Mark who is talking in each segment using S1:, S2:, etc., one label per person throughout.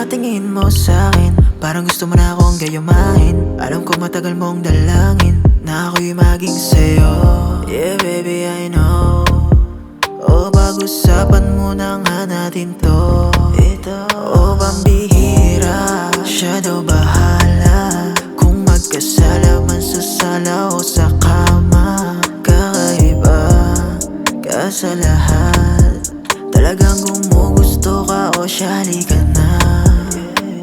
S1: tingin mo sa'kin, parang gusto mo na akong gayumahin. Alam ko matagal mong dalangin na ako'y maging sa'yo. Yeah baby I know. O pag-usapan muna nga natin to. O pambihira, siya daw bahala. Kung magkasala man sa sala o sa kama, kakaiba ka sa lahat. Talagang gumugusto ka o siya, halika na.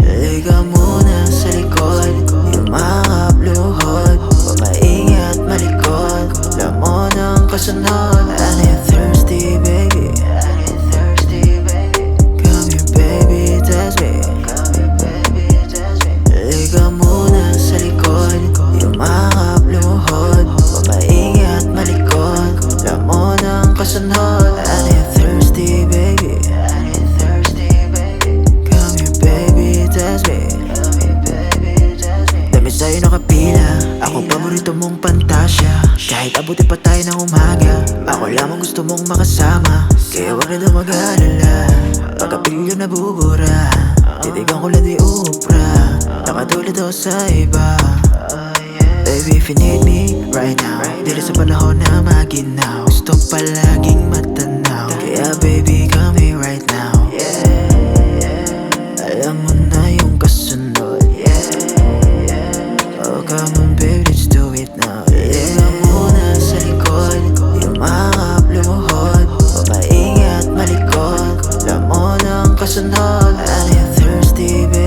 S1: Halika muna sa likod, yumakap luhod. Huwag maingay at malikot, alam mo ng kasunod. I need thirsty baby, I need thirsty baby. Come here baby, touch me. Come here baby, touch me. Halika muna sa likod, yumakap luhod. Huwag maingay at malikot, alam mo ng kasunod. I need thirsty baby, I need thirsty baby. Come here baby, touch me. Come here baby, touch me. Dami sa'yo nakapila, akong paborito mong pantasya. Kahit abutin pa tayo ng umaga, ako lamang gusto mong makasama. Kaya wag na daw mag-alala, pagkapilyo na bubura. Titigan ko lang di upra, nakatulad ako sa iba. Baby if you need me right now, dito sa panahon na maginaw, gusto palaging matanaw. Kaya baby come here right now. Alam mo na yung kasunod. Oh come on baby, let's do it now. Halika muna sa likod, yumakap luhod. Huwag maingay at malikot, alam mo ng kasunod. I need thirsty baby.